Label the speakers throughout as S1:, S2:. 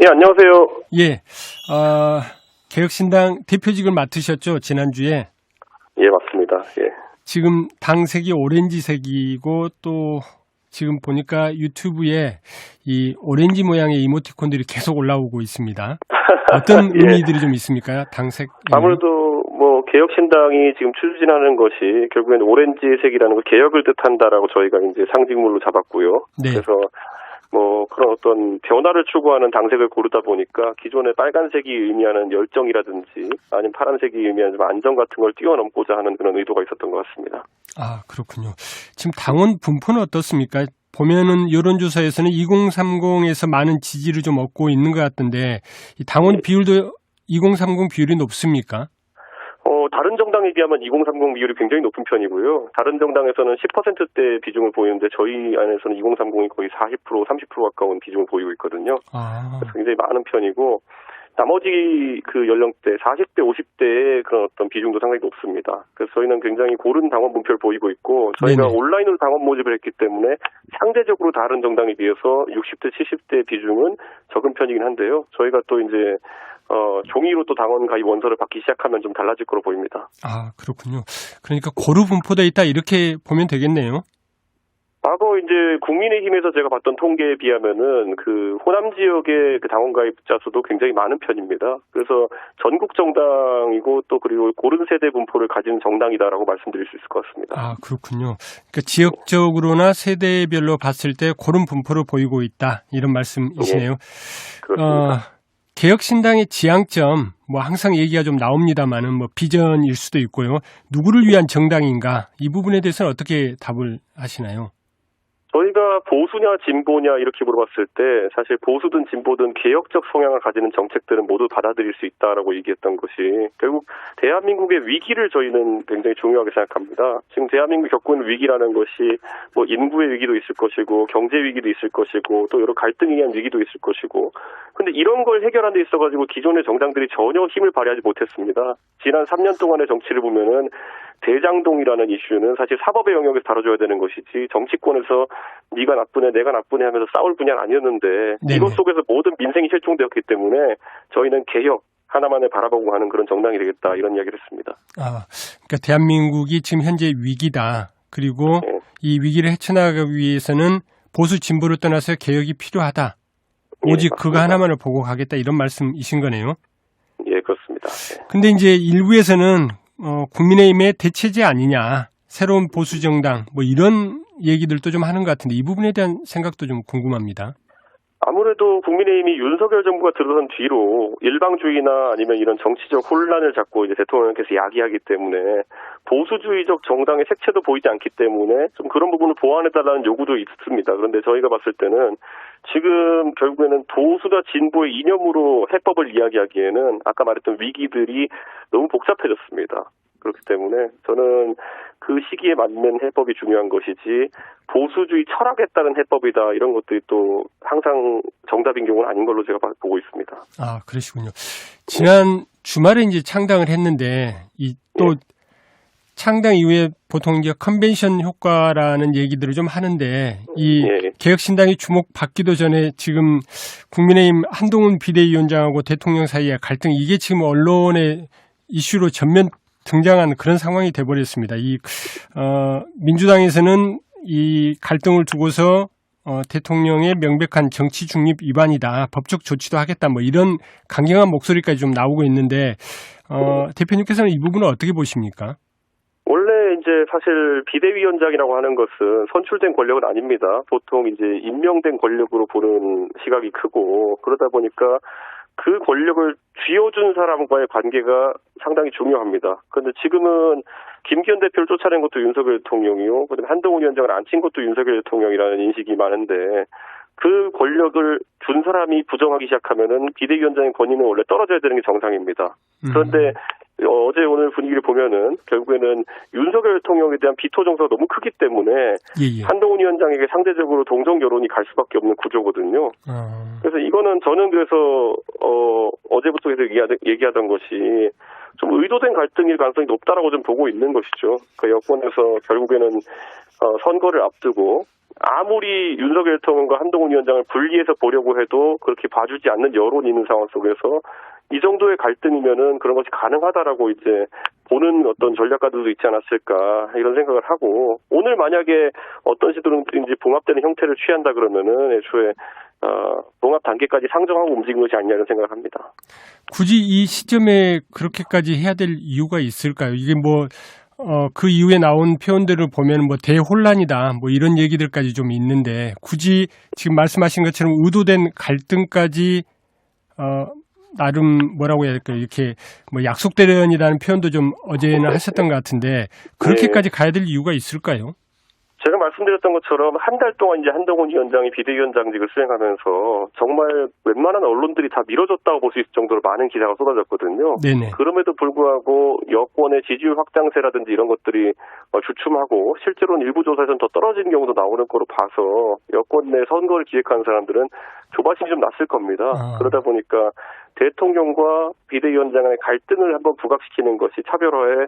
S1: 예, 안녕하세요.
S2: 예, 개혁신당 대표직을 맡으셨죠, 지난주에.
S1: 예, 맞습니다. 예.
S2: 지금 당색이 오렌지색이고 또 지금 보니까 유튜브에 이 오렌지 모양의 이모티콘들이 계속 올라오고 있습니다. 어떤
S1: 예.
S2: 의미들이 좀 있습니까? 당색.
S1: 아무래도 뭐 개혁신당이 지금 추진하는 것이 결국에는 오렌지색이라는 거 개혁을 뜻한다라고 저희가 이제 상징물로 잡았고요.
S2: 네.
S1: 그래서 뭐 그런 어떤 변화를 추구하는 당색을 고르다 보니까 기존의 빨간색이 의미하는 열정이라든지 아니면 파란색이 의미하는 좀 안정 같은 걸 뛰어넘고자 하는 그런 의도가 있었던 것 같습니다.
S2: 아, 그렇군요. 지금 당원 분포는 어떻습니까? 보면은 여론조사에서는 2030에서 많은 지지를 좀 얻고 있는 것 같던데 이 당원 비율도 2030 비율이 높습니까?
S1: 다른 정당에 비하면 2030 비율이 굉장히 높은 편이고요. 다른 정당에서는 10%대 비중을 보이는데 저희 안에서는 2030이 거의 40%, 30% 가까운 비중을 보이고 있거든요. 그래서 굉장히 많은 편이고 나머지 그 연령대 40대, 50대의 그런 어떤 비중도 상당히 높습니다. 그래서 저희는 굉장히 고른 당원 분표를 보이고 있고 저희가
S2: 네네.
S1: 온라인으로 당원 모집을 했기 때문에 상대적으로 다른 정당에 비해서 60대, 70대 비중은 적은 편이긴 한데요. 저희가 또 이제 종이로 또 당원 가입 원서를 받기 시작하면 좀 달라질 거로 보입니다.
S2: 아, 그렇군요. 그러니까 고루 분포되어 있다 이렇게 보면 되겠네요.
S1: 과거 이제 국민의힘에서 제가 봤던 통계에 비하면은 그 호남 지역의 그 당원 가입자 수도 굉장히 많은 편입니다. 그래서 전국 정당이고 또 그리고 고른 세대 분포를 가진 정당이다라고 말씀드릴 수 있을 것 같습니다.
S2: 아, 그렇군요. 그러니까 지역적으로나 세대별로 봤을 때 고른 분포를 보이고 있다 이런 말씀이시네요.
S1: 그렇습니다.
S2: 개혁신당의 지향점, 뭐 항상 얘기가 좀 나옵니다만은 뭐 비전일 수도 있고요. 누구를 위한 정당인가 이 부분에 대해서는 어떻게 답을 하시나요?
S1: 저희가 보수냐 진보냐 이렇게 물어봤을 때 사실 보수든 진보든 개혁적 성향을 가지는 정책들은 모두 받아들일 수 있다라고 얘기했던 것이 결국 대한민국의 위기를 저희는 굉장히 중요하게 생각합니다. 지금 대한민국이 겪고 있는 위기라는 것이 뭐 인구의 위기도 있을 것이고 경제 위기도 있을 것이고 또 여러 갈등에 의한 위기도 있을 것이고 근데 이런 걸 해결하는 데 있어가지고 기존의 정당들이 전혀 힘을 발휘하지 못했습니다. 지난 3년 동안의 정치를 보면은 대장동이라는 이슈는 사실 사법의 영역에서 다뤄줘야 되는 것이지 정치권에서 네가 나쁘네 내가 나쁘네 하면서 싸울 분야는 아니었는데
S2: 네네.
S1: 이것 속에서 모든 민생이 실종되었기 때문에 저희는 개혁 하나만을 바라보고 하는 그런 정당이 되겠다 이런 이야기를 했습니다.
S2: 아, 그러니까 대한민국이 지금 현재 위기다. 그리고
S1: 네.
S2: 이 위기를 헤쳐나가기 위해서는 보수 진보를 떠나서 개혁이 필요하다. 오직
S1: 맞습니다.
S2: 그거 하나만을 보고 가겠다 이런 말씀이신 거네요.
S1: 예, 그렇습니다.
S2: 근데 이제 일부에서는 국민의힘의 대체제 아니냐, 새로운 보수 정당 뭐 이런 얘기들도 좀 하는 것 같은데 이 부분에 대한 생각도 좀 궁금합니다.
S1: 아무래도 국민의힘이 윤석열 정부가 들어선 뒤로 일방주의나 아니면 이런 정치적 혼란을 자꾸 이제 대통령께서 야기하기 때문에 보수주의적 정당의 색채도 보이지 않기 때문에 좀 그런 부분을 보완해달라는 요구도 있습니다. 그런데 저희가 봤을 때는 지금 결국에는 보수나 진보의 이념으로 해법을 이야기하기에는 아까 말했던 위기들이 너무 복잡해졌습니다. 그렇기 때문에 저는 그 시기에 맞는 해법이 중요한 것이지 보수주의 철학에 따른 해법이다 이런 것들이 또 항상 정답인 경우는 아닌 걸로 제가 보고 있습니다.
S2: 아, 그러시군요. 지난 주말에 이제 창당을 했는데 이 또 창당 이후에 보통 이제 컨벤션 효과라는 얘기들을 좀 하는데 이 개혁신당이 주목받기도 전에 지금 국민의힘 한동훈 비대위원장하고 대통령 사이의 갈등 이게 지금 언론의 이슈로 전면 등장한 그런 상황이 돼버렸습니다. 민주당에서는 이 갈등을 두고서 대통령의 명백한 정치 중립 위반이다. 법적 조치도 하겠다. 뭐 이런 강경한 목소리까지 좀 나오고 있는데 대표님께서는 이 부분을 어떻게 보십니까?
S1: 원래 이제 사실 비대위원장이라고 하는 것은 선출된 권력은 아닙니다. 보통 이제 임명된 권력으로 보는 시각이 크고 그러다 보니까 그 권력을 쥐어준 사람과의 관계가 상당히 중요합니다. 그런데 지금은 김기현 대표를 쫓아낸 것도 윤석열 대통령이요. 그다음에 한동훈 위원장을 앉힌 것도 윤석열 대통령이라는 인식이 많은데 그 권력을 준 사람이 부정하기 시작하면은 비대위원장의 권위는 원래 떨어져야 되는 게 정상입니다. 그런데 어제 오늘 분위기를 보면은 결국에는 윤석열 대통령에 대한 비토 정서가 너무 크기 때문에 한동훈 위원장에게 상대적으로 동정 여론이 갈 수밖에 없는 구조거든요. 그래서 이거는 저는 그래서 어제부터 계속 얘기하던 것이 좀 의도된 갈등일 가능성이 높다라고 좀 보고 있는 것이죠. 그 여권에서 결국에는 선거를 앞두고 아무리 윤석열 대통령과 한동훈 위원장을 분리해서 보려고 해도 그렇게 봐주지 않는 여론이 있는 상황 속에서 이 정도의 갈등이면은 그런 것이 가능하다라고 이제 보는 어떤 전략가들도 있지 않았을까 이런 생각을 하고, 오늘 만약에 어떤 시도든지 봉합되는 형태를 취한다 그러면은 애초에 봉합 단계까지 상정하고 움직인 것이 아니냐 이런 생각을 합니다.
S2: 굳이 이 시점에 그렇게까지 해야 될 이유가 있을까요? 이게 그 이후에 나온 표현들을 보면 대혼란이다 이런 얘기들까지 좀 있는데, 굳이 지금 말씀하신 것처럼 의도된 갈등까지 나름 뭐라고 해야 될까요? 이렇게 약속대련이라는 표현도 좀 어제는 하셨던 것 같은데, 그렇게까지 가야 될 이유가 있을까요?
S1: 제가 말씀드렸던 것처럼 한 달 동안 이제 한동훈 위원장이 비대위원장직을 수행하면서 정말 웬만한 언론들이 다 미뤄졌다고 볼 수 있을 정도로 많은 기사가 쏟아졌거든요.
S2: 네네.
S1: 그럼에도 불구하고 여권의 지지율 확장세라든지 이런 것들이 주춤하고 실제로는 일부 조사에서는 더 떨어지는 경우도 나오는 거로 봐서 여권 내 선거를 기획하는 사람들은 조바심이 좀 났을 겁니다. 그러다 보니까 대통령과 비대위원장의 갈등을 한번 부각시키는 것이 차별화에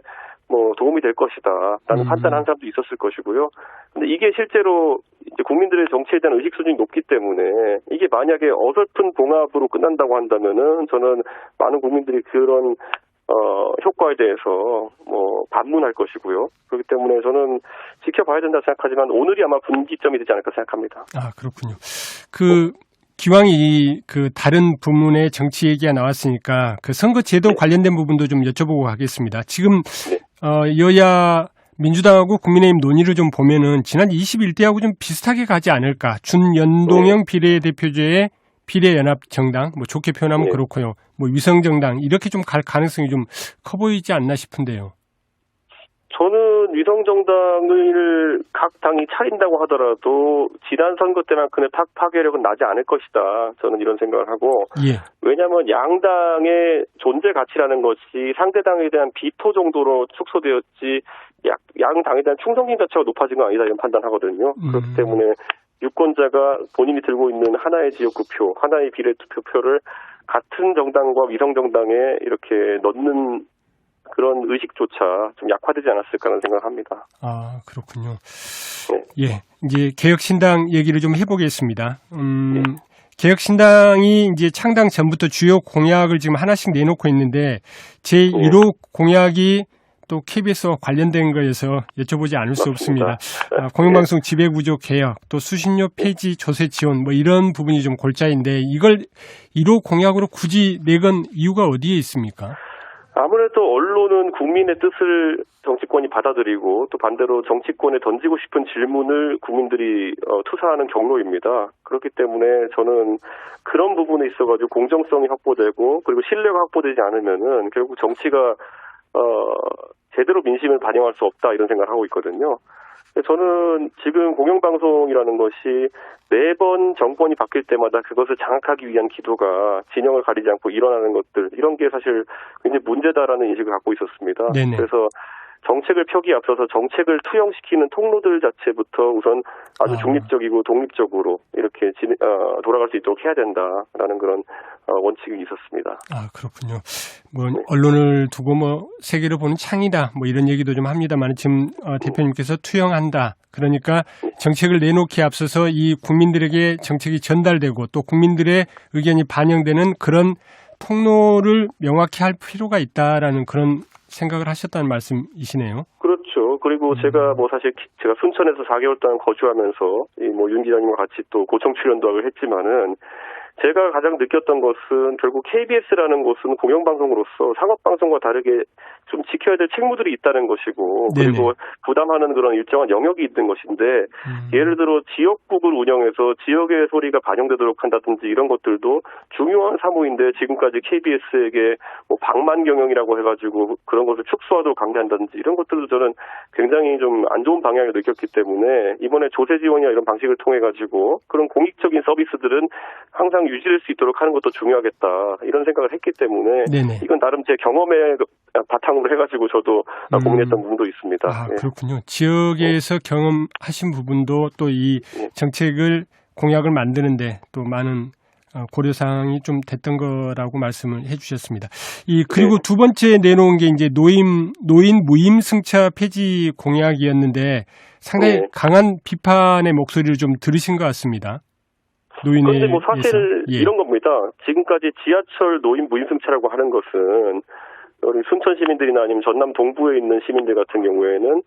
S1: 도움이 될 것이다 라는 판단한 사람도 있었을 것이고요. 근데 이게 실제로 이제 국민들의 정치에 대한 의식 수준이 높기 때문에 이게 만약에 어설픈 봉합으로 끝난다고 한다면은 저는 많은 국민들이 그런 효과에 대해서 반문할 것이고요. 그렇기 때문에 저는 지켜봐야 된다 생각하지만 오늘이 아마 분기점이 되지 않을까 생각합니다.
S2: 아, 그렇군요. 기왕이 다른 부문의 정치 얘기가 나왔으니까 선거 제도 관련된 부분도 좀 여쭤보고 가겠습니다. 지금 여야 민주당하고 국민의힘 논의를 좀 보면은 지난 21대하고 좀 비슷하게 가지 않을까. 준연동형 비례대표제의 비례연합정당, 좋게 표현하면 그렇고요. 위성정당 이렇게 좀 갈 가능성이 좀 커 보이지 않나 싶은데요.
S1: 저는 위성정당을 각 당이 차린다고 하더라도 지난 선거 때만큼의 파괴력은 나지 않을 것이다. 저는 이런 생각을 하고, 왜냐하면 양당의 존재 가치라는 것이 상대당에 대한 비토 정도로 축소되었지 양 당에 대한 충성심 자체가 높아진 건 아니다 이런 판단하거든요. 그렇기 때문에 유권자가 본인이 들고 있는 하나의 지역구 표, 하나의 비례투표표를 같은 정당과 위성정당에 이렇게 넣는 그런 의식조차 좀 약화되지 않았을까라는 생각을 합니다. 아,
S2: 그렇군요. 네. 이제 개혁신당 얘기를 좀 해보겠습니다. 개혁신당이 이제 창당 전부터 주요 공약을 지금 하나씩 내놓고 있는데, 제1호 공약이 또 KBS와 관련된 거에서 여쭤보지 않을 수 없습니다. 공영방송 지배구조 개혁, 또 수신료 폐지, 조세 지원 이런 부분이 좀 골자인데, 이걸 1호 공약으로 굳이 내건 이유가 어디에 있습니까?
S1: 아무래도 언론은 국민의 뜻을 정치권이 받아들이고 또 반대로 정치권에 던지고 싶은 질문을 국민들이 투사하는 경로입니다. 그렇기 때문에 저는 그런 부분에 있어가지고 공정성이 확보되고 그리고 신뢰가 확보되지 않으면은 결국 정치가 제대로 민심을 반영할 수 없다 이런 생각을 하고 있거든요. 저는 지금 공영방송이라는 것이 매번 정권이 바뀔 때마다 그것을 장악하기 위한 기도가 진영을 가리지 않고 일어나는 것들, 이런 게 사실 굉장히 문제다라는 인식을 갖고 있었습니다. 네네. 그래서 정책을 펴기에 앞서서 정책을 투영시키는 통로들 자체부터 우선 아주 중립적이고 독립적으로 이렇게 돌아갈 수 있도록 해야 된다라는 그런 원칙이 있었습니다.
S2: 아, 그렇군요. 언론을 두고 세계를 보는 창이다 이런 얘기도 좀 합니다만, 지금 대표님께서 투영한다. 그러니까 정책을 내놓기에 앞서서 이 국민들에게 정책이 전달되고 또 국민들의 의견이 반영되는 그런 통로를 명확히 할 필요가 있다라는 그런 생각을 하셨다는 말씀이시네요.
S1: 그렇죠. 그리고 제가 사실 제가 순천에서 4개월 동안 거주하면서 윤 기자님과 같이 또 고청 출연도 하고 했지만은 제가 가장 느꼈던 것은 결국 KBS라는 곳은 공영방송으로서 상업방송과 다르게 좀 지켜야 될 책무들이 있다는 것이고, 그리고 부담하는 그런 일정한 영역이 있는 것인데, 예를 들어 지역국을 운영해서 지역의 소리가 반영되도록 한다든지 이런 것들도 중요한 사무인데 지금까지 KBS에게 방만 경영이라고 해가지고 그런 것을 축소하도록 강제한다든지 이런 것들도 저는 굉장히 좀 안 좋은 방향을 느꼈기 때문에 이번에 조세 지원이나 이런 방식을 통해 가지고 그런 공익적인 서비스들은 항상 유지될 수 있도록 하는 것도 중요하겠다 이런 생각을 했기 때문에 이건 나름 제 경험에 바탕으로 해가지고 저도 고민했던 부분도 있습니다.
S2: 아, 그렇군요. 지역에서 경험하신 부분도 또 이 정책을 공약을 만드는데 또 많은 고려사항이 좀 됐던 거라고 말씀을 해주셨습니다. 그리고 두 번째 내놓은 게 이제 노인 무임승차 폐지 공약이었는데 상당히 강한 비판의 목소리를 좀 들으신 것 같습니다.
S1: 그런데 뭐 사실 이런 겁니다. 지금까지 지하철 노인 무임승차라고 하는 것은 우리 순천 시민들이나 아니면 전남 동부에 있는 시민들 같은 경우에는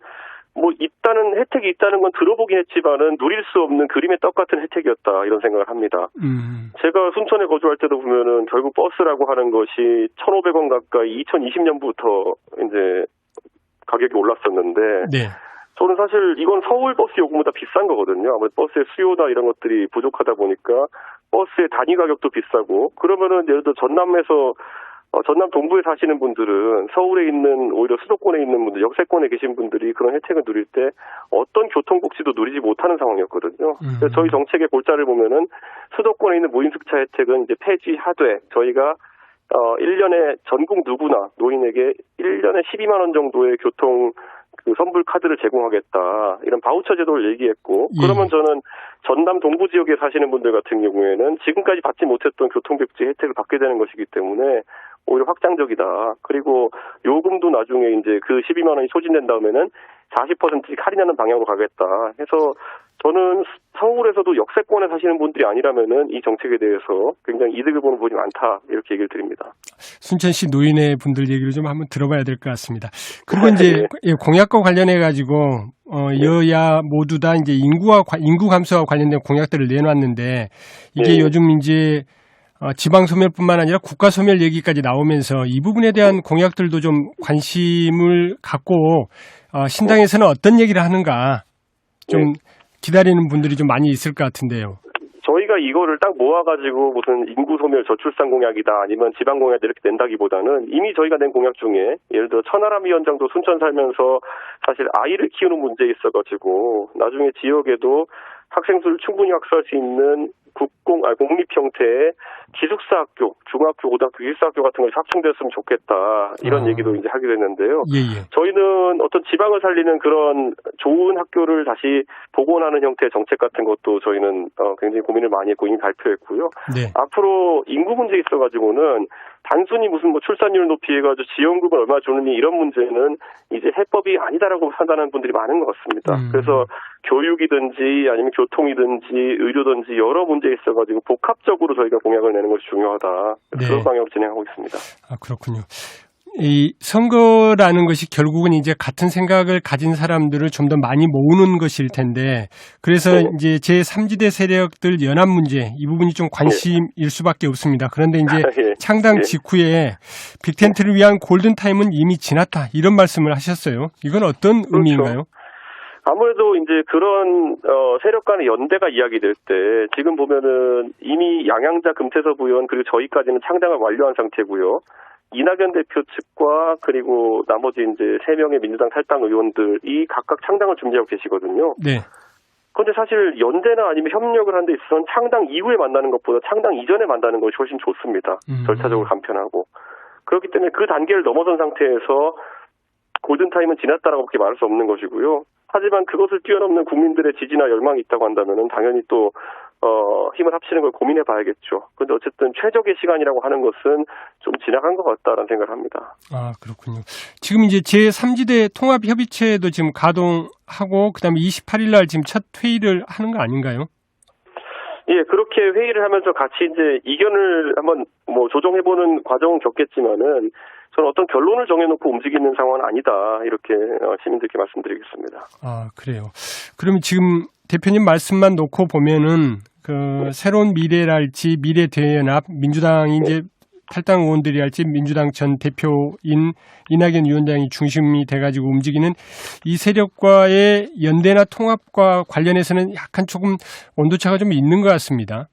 S1: 뭐 있다는 혜택이 있다는 건 들어보긴 했지만은 누릴 수 없는 그림의 떡 같은 혜택이었다 이런 생각을 합니다. 제가 순천에 거주할 때도 보면은 결국 버스라고 하는 것이 1,500원 가까이 2020년부터 이제 가격이 올랐었는데 저는 사실 이건 서울 버스 요금보다 비싼 거거든요. 아무래도 버스의 수요나 이런 것들이 부족하다 보니까 버스의 단위 가격도 비싸고 그러면은 예를 들어 전남 동부에 사시는 분들은 서울에 있는 오히려 수도권에 있는 분들, 역세권에 계신 분들이 그런 혜택을 누릴 때 어떤 교통복지도 누리지 못하는 상황이었거든요. 그래서 저희 정책의 골자를 보면은 수도권에 있는 무임승차 혜택은 이제 폐지하되 저희가 1년에 전국 누구나 노인에게 1년에 12만 원 정도의 교통 선불 카드를 제공하겠다 이런 바우처 제도를 얘기했고 그러면 저는 전남 동부 지역에 사시는 분들 같은 경우에는 지금까지 받지 못했던 교통복지 혜택을 받게 되는 것이기 때문에 오히려 확장적이다. 그리고 요금도 나중에 이제 그 12만 원이 소진된 다음에는 40%씩 할인하는 방향으로 가겠다 해서 저는 서울에서도 역세권에 사시는 분들이 아니라면은 이 정책에 대해서 굉장히 이득을 보는 분이 많다 이렇게 얘기를 드립니다.
S2: 순천시 노인의 분들 얘기를 좀 한번 들어봐야 될 것 같습니다. 그리고 이제 공약과 관련해 가지고 여야 모두 다 이제 인구 감소와 관련된 공약들을 내놨는데 이게 요즘 이제 지방 소멸뿐만 아니라 국가 소멸 얘기까지 나오면서 이 부분에 대한 공약들도 좀 관심을 갖고 신당에서는 어떤 얘기를 하는가 좀 기다리는 분들이 좀 많이 있을 것 같은데요.
S1: 저희가 이거를 딱 모아가지고 무슨 인구 소멸 저출산 공약이다 아니면 지방 공약 이렇게 낸다기보다는 이미 저희가 낸 공약 중에 예를 들어 천하람 위원장도 순천 살면서 사실 아이를 키우는 문제에 있어가지고 나중에 지역에도 학생 수를 충분히 확보할 수 있는 공립 형태의 기숙사 학교, 중학교, 고등학교, 기숙사 학교 같은 것이 확충됐으면 좋겠다. 이런 얘기도 이제 하기로 했는데요. 저희는 어떤 지방을 살리는 그런 좋은 학교를 다시 복원하는 형태의 정책 같은 것도 저희는 굉장히 고민을 많이 했고 이미 발표했고요. 앞으로 인구 문제에 있어가지고는 단순히 무슨 뭐 출산율 높이해가지고 지원금을 얼마 주느니 이런 문제는 이제 해법이 아니다라고 판단하는 분들이 많은 것 같습니다. 그래서 교육이든지 아니면 교통이든지 의료든지 여러 문제에 있어가지고 복합적으로 저희가 공약을 내는 것이 중요하다. 그런 방향으로 진행하고 있습니다.
S2: 그렇군요. 이 선거라는 것이 결국은 이제 같은 생각을 가진 사람들을 좀 더 많이 모으는 것일 텐데 그래서 이제 제3지대 세력들 연합 문제 이 부분이 좀 관심일 수밖에 없습니다. 그런데 이제 창당 직후에 빅텐트를 위한 골든타임은 이미 지났다 이런 말씀을 하셨어요. 이건 어떤 의미인가요?
S1: 아무래도 이제 그런 세력 간의 연대가 이야기될 때 지금 보면은 이미 양양자 금태섭 의원 그리고 저희까지는 창당을 완료한 상태고요. 이낙연 대표 측과 그리고 나머지 이제 3명의 민주당 탈당 의원들이 각각 창당을 준비하고 계시거든요. 그런데 사실 연대나 아니면 협력을 하는 데 있어서는 창당 이후에 만나는 것보다 창당 이전에 만나는 것이 훨씬 좋습니다. 절차적으로 간편하고. 그렇기 때문에 그 단계를 넘어선 상태에서 골든타임은 지났다라고 그렇게 말할 수 없는 것이고요. 하지만 그것을 뛰어넘는 국민들의 지지나 열망이 있다고 한다면은 당연히 또 힘을 합치는 걸 고민해 봐야겠죠. 그런데 어쨌든 최적의 시간이라고 하는 것은 좀 지나간 것 같다라는 생각을 합니다.
S2: 그렇군요. 지금 이제 제3지대 통합협의체도 지금 가동하고 그다음에 28일 날 지금 첫 회의를 하는 거 아닌가요?
S1: 그렇게 회의를 하면서 같이 이제 이견을 한번 뭐 조정해보는 과정은 겪겠지만은 저는 어떤 결론을 정해놓고 움직이는 상황은 아니다. 이렇게 시민들께 말씀드리겠습니다.
S2: 그래요. 그럼 지금 대표님 말씀만 놓고 보면은 새로운 미래랄지 미래대연합 민주당이 이제 탈당 의원들이 할지 민주당 전 대표인 이낙연 위원장이 중심이 돼가지고 움직이는 이 세력과의 연대나 통합과 관련해서는 약간 조금 온도차가 좀 있는 것 같습니다.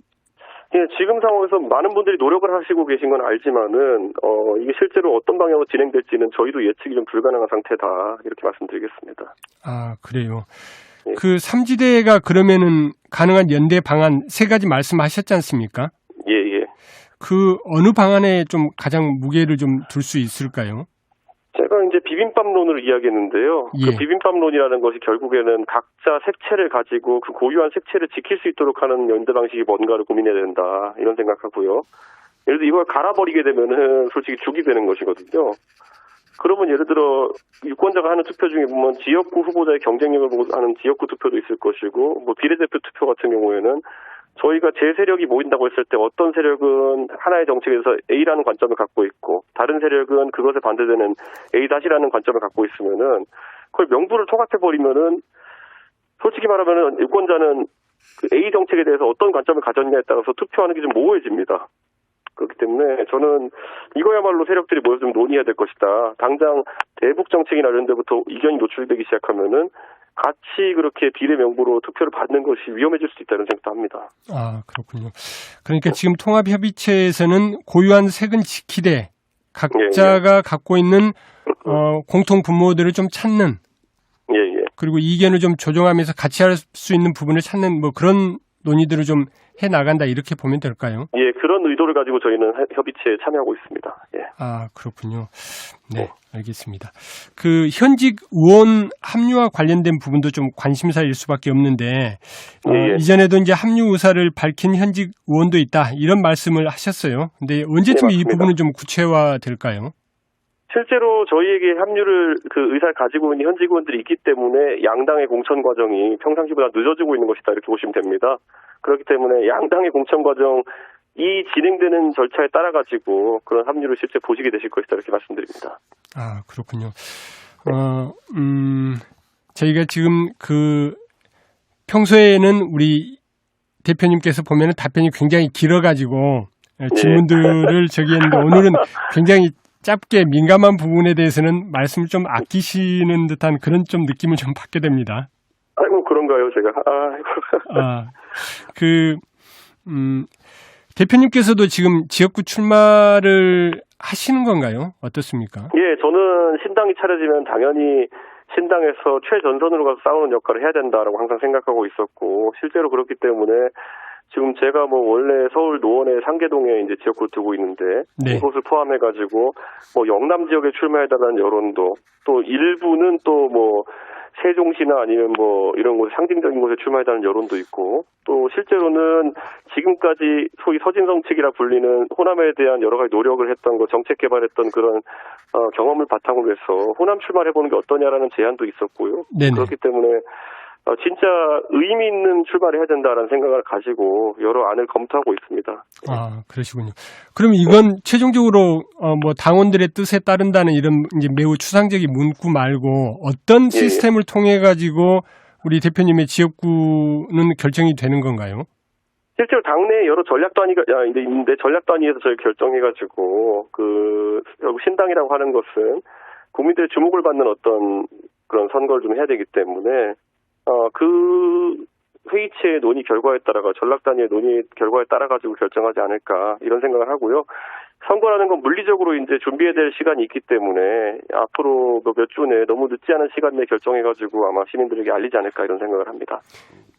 S1: 지금 상황에서 많은 분들이 노력을 하시고 계신 건 알지만은 이게 실제로 어떤 방향으로 진행될지는 저희도 예측이 좀 불가능한 상태다 이렇게 말씀드리겠습니다.
S2: 그래요. 그 3지대가 그러면은 가능한 연대 방안 3가지 말씀하셨지 않습니까?
S1: 예.
S2: 그 어느 방안에 좀 가장 무게를 좀 둘 수 있을까요?
S1: 제가 이제 비빔밥론을 이야기했는데요.
S2: 예.
S1: 그 비빔밥론이라는 것이 결국에는 각자 색채를 가지고 그 고유한 색채를 지킬 수 있도록 하는 연대 방식이 뭔가를 고민해야 된다. 이런 생각하고요. 예를 들어 이걸 갈아버리게 되면은 솔직히 죽이 되는 것이거든요. 그러면 예를 들어 유권자가 하는 투표 중에 보면 지역구 후보자의 경쟁력을 보고 하는 지역구 투표도 있을 것이고 뭐 비례대표 투표 같은 경우에는 저희가 제 세력이 모인다고 했을 때 어떤 세력은 하나의 정책에서 A라는 관점을 갖고 있고 다른 세력은 그것에 반대되는 A-라는 관점을 갖고 있으면은 그걸 명부를 통합해버리면은 솔직히 말하면은 유권자는 그 A 정책에 대해서 어떤 관점을 가졌냐에 따라서 투표하는 게 좀 모호해집니다. 그렇기 때문에 저는 이거야말로 세력들이 모여서 좀 논의해야 될 것이다. 당장 대북 정책이나 이런 데부터 이견이 노출되기 시작하면은 같이 그렇게 비례 명부로 투표를 받는 것이 위험해질 수도 있다는 생각도 합니다.
S2: 아, 그렇군요. 그러니까 지금 통합협의체에서는 고유한 색은 지키되 각자가 갖고 있는 공통 분모들을 좀 찾는 그리고 이견을 좀 조정하면서 같이 할 수 있는 부분을 찾는 뭐 그런 논의들을 좀 해 나간다 이렇게 보면 될까요?
S1: 예, 그런 의도를 가지고 저희는 협의체에 참여하고 있습니다. 예.
S2: 아, 그렇군요. 네, 알겠습니다. 그 현직 의원 합류와 관련된 부분도 좀 관심사일 수밖에 없는데 이전에도 이제 합류 의사를 밝힌 현직 의원도 있다 이런 말씀을 하셨어요. 근데 언제쯤 이 부분은 좀 구체화될까요?
S1: 실제로 저희에게 합류를 그 의사를 가지고 있는 현직 의원들이 있기 때문에 양당의 공천 과정이 평상시보다 늦어지고 있는 것이다 이렇게 보시면 됩니다. 그렇기 때문에 양당의 공천 과정이 진행되는 절차에 따라 가지고 그런 합류를 실제 보시게 되실 것이다 이렇게 말씀드립니다.
S2: 아, 그렇군요. 저희가 지금 그 평소에는 우리 대표님께서 보면은 답변이 굉장히 길어가지고 질문들을 저기 했는데 오늘은 굉장히 짧게 민감한 부분에 대해서는 말씀을 좀 아끼시는 듯한 그런 좀 느낌을 좀 받게 됩니다.
S1: 아이고, 그런가요, 제가?
S2: 대표님께서도 지금 지역구 출마를 하시는 건가요? 어떻습니까?
S1: 예, 저는 신당이 차려지면 당연히 신당에서 최전선으로 가서 싸우는 역할을 해야 된다라고 항상 생각하고 있었고, 실제로 그렇기 때문에 지금 제가 뭐 원래 서울 노원의 상계동에 이제 지역구를 두고 있는데 이곳을 포함해가지고 뭐 영남 지역에 출마해달라는 여론도 또 일부는 또 뭐 세종시나 아니면 뭐 이런 곳 상징적인 곳에 출마해달라는 여론도 있고 또 실제로는 지금까지 소위 서진정책이라 불리는 호남에 대한 여러 가지 노력을 했던 거 정책 개발했던 그런 경험을 바탕으로 해서 호남 출마를 해보는 게 어떠냐라는 제안도 있었고요. 네네. 그렇기 때문에 진짜 의미 있는 출마를 해야 된다라는 생각을 가지고 여러 안을 검토하고 있습니다.
S2: 아, 그러시군요. 그럼 이건 최종적으로 뭐 당원들의 뜻에 따른다는 이런 이제 매우 추상적인 문구 말고 어떤 시스템을 통해 가지고 우리 대표님의 지역구는 결정이 되는 건가요?
S1: 실제로 당내에 여러 전략 단위가 있는데 전략 단위에서 저희 결정해가지고 그 신당이라고 하는 것은 국민들의 주목을 받는 어떤 그런 선거를 좀 해야 되기 때문에. 그 회의체의 논의 결과에 따라가 전략 단위의 논의 결과에 따라 가지고 결정하지 않을까 이런 생각을 하고요. 선거라는 건 물리적으로 이제 준비해야 될 시간이 있기 때문에 앞으로 몇 주 내에 너무 늦지 않은 시간 내에 결정해가지고 아마 시민들에게 알리지 않을까 이런 생각을 합니다.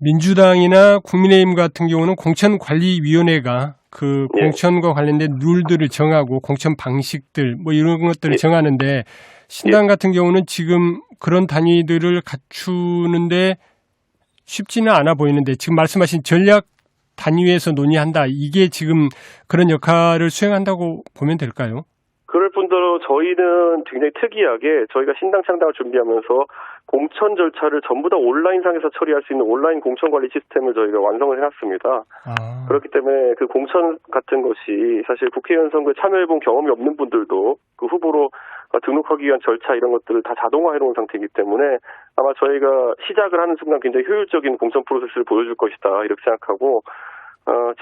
S2: 민주당이나 국민의힘 같은 경우는 공천관리위원회가 그 공천과 관련된 룰들을 정하고 공천 방식들 뭐 이런 것들을 정하는데 신당 같은 경우는 지금 그런 단위들을 갖추는데 쉽지는 않아 보이는데 지금 말씀하신 전략 단위에서 논의한다. 이게 지금 그런 역할을 수행한다고 보면 될까요? 그럴 뿐더러 저희는 굉장히 특이하게 저희가 신당 창당을 준비하면서 공천 절차를 전부 다 온라인상에서 처리할 수 있는 온라인 공천 관리 시스템을 저희가 완성을 해놨습니다. 그렇기 때문에 그 공천 같은 것이 사실 국회의원 선거에 참여해본 경험이 없는 분들도 그 후보로 등록하기 위한 절차 이런 것들을 다 자동화해놓은 상태이기 때문에 아마 저희가 시작을 하는 순간 굉장히 효율적인 공천 프로세스를 보여줄 것이다 이렇게 생각하고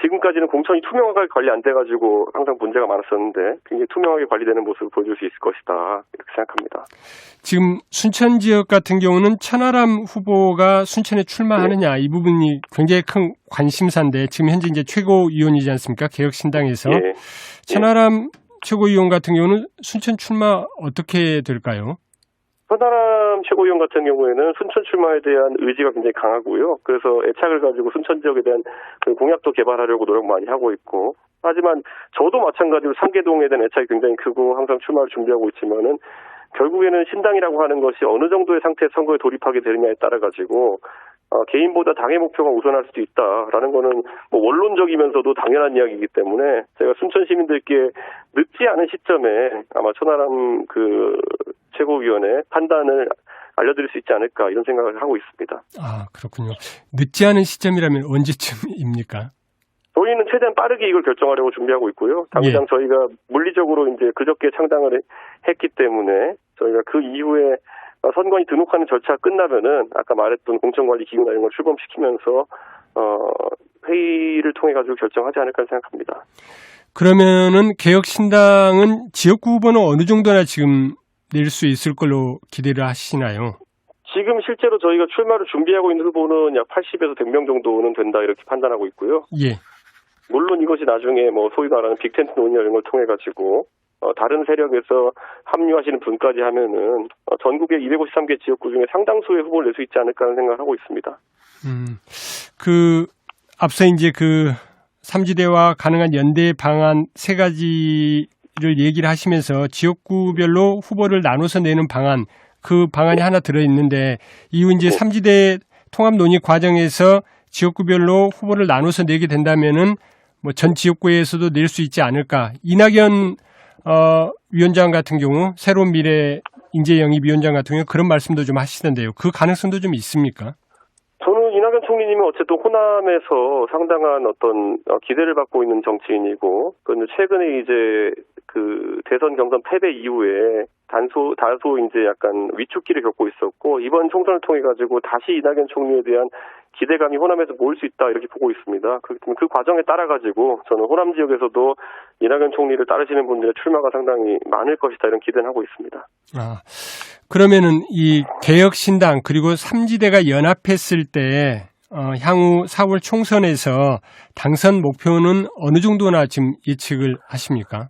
S2: 지금까지는 공천이 투명하게 관리 안 돼가지고 항상 문제가 많았었는데 굉장히 투명하게 관리되는 모습을 보여줄 수 있을 것이다 이렇게 생각합니다. 지금 순천 지역 같은 경우는 천하람 후보가 순천에 출마하느냐 이 부분이 굉장히 큰 관심사인데 지금 현재 이제 최고위원이지 않습니까? 개혁신당에서 천하람 최고위원 같은 경우는 순천 출마 어떻게 될까요? 천하람 최고위원 같은 경우에는 순천 출마에 대한 의지가 굉장히 강하고요. 그래서 애착을 가지고 순천 지역에 대한 그 공약도 개발하려고 노력 많이 하고 있고 하지만 저도 마찬가지로 상계동에 대한 애착이 굉장히 크고 항상 출마를 준비하고 있지만은
S1: 결국에는 신당이라고 하는 것이 어느 정도의 상태의 선거에 돌입하게 되느냐에 따라 가지고 개인보다 당의 목표가 우선할 수도 있다라는 거는 뭐 원론적이면서도 당연한 이야기이기 때문에 제가 순천 시민들께 늦지 않은 시점에 아마 천하람 그 최고위원의 판단을 알려드릴 수 있지 않을까 이런 생각을 하고 있습니다.
S2: 아, 그렇군요. 늦지 않은 시점이라면 언제쯤입니까?
S1: 저희는 최대한 빠르게 이걸 결정하려고 준비하고 있고요. 당장 저희가 물리적으로 이제 그저께 창당을 했기 때문에 저희가 그 이후에 선관위 등록하는 절차가 끝나면은 아까 말했던 공천관리기구나 이런 걸 출범시키면서 회의를 통해 가지고 결정하지 않을까 생각합니다.
S2: 그러면은 개혁신당은 지역구 후보는 어느 정도나 지금 낼 수 있을 걸로 기대를 하시나요?
S1: 지금 실제로 저희가 출마를 준비하고 있는 후보는 약 80에서 100명 정도는 된다 이렇게 판단하고 있고요.
S2: 예.
S1: 물론 이것이 나중에 뭐 소위 말하는 빅텐트 논의 이런 걸 통해 가지고 다른 세력에서 합류하시는 분까지 하면은 전국의 253개 지역구 중에 상당수의 후보를 낼 수 있지 않을까 하는 생각을 하고 있습니다.
S2: 앞서 이제 그 삼지대와 가능한 연대 방안 세 가지를 얘기를 하시면서 지역구별로 후보를 나눠서 내는 방안, 그 방안이 하나 들어있는데 이후 이제 삼지대 통합 논의 과정에서 지역구별로 후보를 나눠서 내게 된다면은 뭐 전 지역구에서도 낼 수 있지 않을까. 이낙연 위원장 같은 경우, 새로운 미래 인재영입위원장 같은 경우 그런 말씀도 좀 하시던데요. 그 가능성도 좀 있습니까?
S1: 저는 이낙연 총리님은 어쨌든 호남에서 상당한 어떤 기대를 받고 있는 정치인이고, 그런데 최근에 이제 그 대선 경선 패배 이후에 다소 이제 약간 위축기를 겪고 있었고, 이번 총선을 통해 가지고 다시 이낙연 총리에 대한 기대감이 호남에서 모일 수 있다 이렇게 보고 있습니다. 그렇기 때문에 그 과정에 따라 가지고 저는 호남 지역에서도 이낙연 총리를 따르시는 분들의 출마가 상당히 많을 것이다 이런 기대는 하고 있습니다.
S2: 그러면은 이 개혁신당 그리고 삼지대가 연합했을 때 향후 4월 총선에서 당선 목표는 어느 정도나 지금 예측을 하십니까?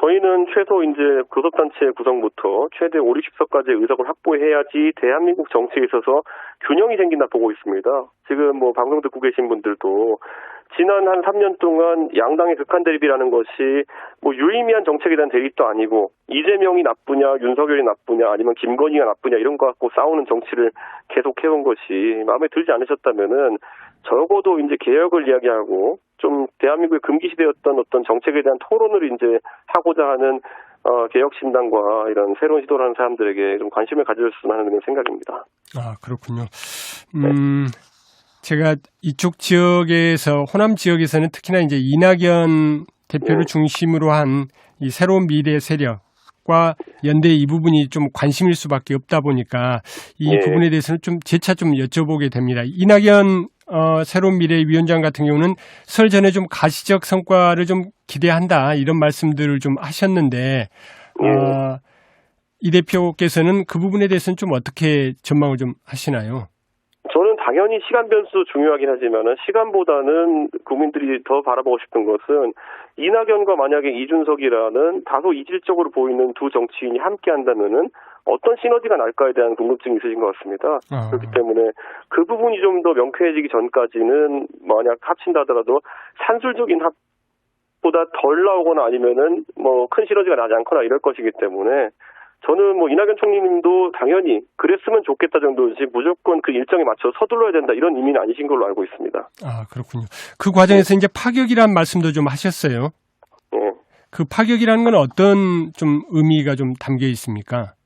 S1: 저희는 최소 이제 교섭단체 구성부터 최대 5, 60석까지의 의석을 확보해야지 대한민국 정치에 있어서 균형이 생긴다 보고 있습니다. 지금 뭐 방송 듣고 계신 분들도 지난 한 3년 동안 양당의 극한 대립이라는 것이 뭐 유의미한 정책에 대한 대립도 아니고 이재명이 나쁘냐 윤석열이 나쁘냐 아니면 김건희가 나쁘냐 이런 거 갖고 싸우는 정치를 계속 해온 것이 마음에 들지 않으셨다면은 적어도 이제 개혁을 이야기하고 좀 대한민국의 금기시되었던 어떤 정책에 대한 토론을 이제 하고자 하는 개혁신당과 이런 새로운 시도를 하는 사람들에게 좀 관심을 가져줬으면 하는 생각입니다.
S2: 그렇군요. 제가 이쪽 지역에서 호남 지역에서는 특히나 이제 이낙연 대표를 중심으로 한 이 새로운 미래 세력과 연대 이 부분이 좀 관심일 수밖에 없다 보니까 이 부분에 대해서는 좀 재차 좀 여쭤보게 됩니다. 이낙연 새로운 미래 위원장 같은 경우는 설 전에 좀 가시적 성과를 좀 기대한다 이런 말씀들을 좀 하셨는데 이 대표께서는 그 부분에 대해서는 좀 어떻게 전망을 좀 하시나요?
S1: 저는 당연히 시간 변수 중요하긴 하지만은 시간보다는 국민들이 더 바라보고 싶은 것은 이낙연과 만약에 이준석이라는 다소 이질적으로 보이는 두 정치인이 함께 한다면은 어떤 시너지가 날까에 대한 궁금증이 있으신 것 같습니다. 그렇기 때문에 그 부분이 좀 더 명쾌해지기 전까지는 만약 합친다 하더라도 산술적인 합보다 덜 나오거나 아니면은 뭐 큰 시너지가 나지 않거나 이럴 것이기 때문에 저는 뭐 이낙연 총리님도 당연히 그랬으면 좋겠다 정도지 무조건 그 일정에 맞춰 서둘러야 된다 이런 의미는 아니신 걸로 알고 있습니다.
S2: 그렇군요. 그 과정에서 이제 파격이라는 말씀도 좀 하셨어요. 그 파격이라는 건 어떤 좀 의미가 좀 담겨 있습니까?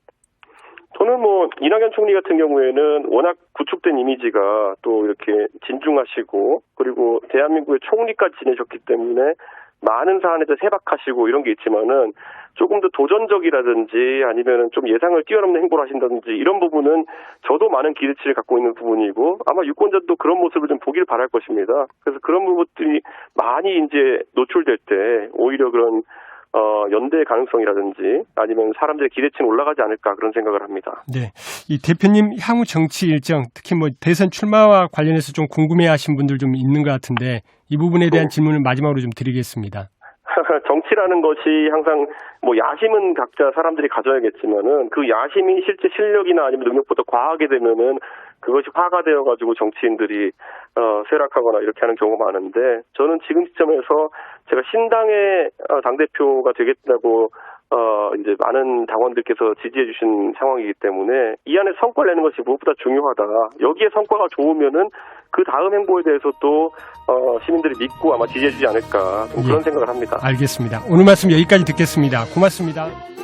S1: 저는 뭐 이낙연 총리 같은 경우에는 워낙 구축된 이미지가 또 이렇게 진중하시고 그리고 대한민국의 총리까지 지내셨기 때문에 많은 사안에서 세박하시고 이런 게 있지만은 조금 더 도전적이라든지 아니면은 좀 예상을 뛰어넘는 행보를 하신다든지 이런 부분은 저도 많은 기대치를 갖고 있는 부분이고 아마 유권자도 그런 모습을 좀 보길 바랄 것입니다. 그래서 그런 부분들이 많이 이제 노출될 때 오히려 그런 연대의 가능성이라든지 아니면 사람들의 기대치는 올라가지 않을까 그런 생각을 합니다.
S2: 네, 이 대표님 향후 정치 일정 특히 뭐 대선 출마와 관련해서 좀 궁금해하신 분들 좀 있는 것 같은데 이 부분에 대한 질문을 마지막으로 좀 드리겠습니다.
S1: 정치라는 것이 항상 뭐 야심은 각자 사람들이 가져야겠지만은 그 야심이 실제 실력이나 아니면 능력보다 과하게 되면은 그것이 화가 되어가지고 정치인들이 쇠락하거나 이렇게 하는 경우가 많은데 저는 지금 시점에서 제가 신당의 당대표가 되겠다고 이제 많은 당원들께서 지지해 주신 상황이기 때문에 이 안에 성과를 내는 것이 무엇보다 중요하다. 여기에 성과가 좋으면은 그 다음 행보에 대해서 또 시민들이 믿고 아마 지지해 주지 않을까 그런 생각을 합니다.
S2: 알겠습니다. 오늘 말씀 여기까지 듣겠습니다. 고맙습니다.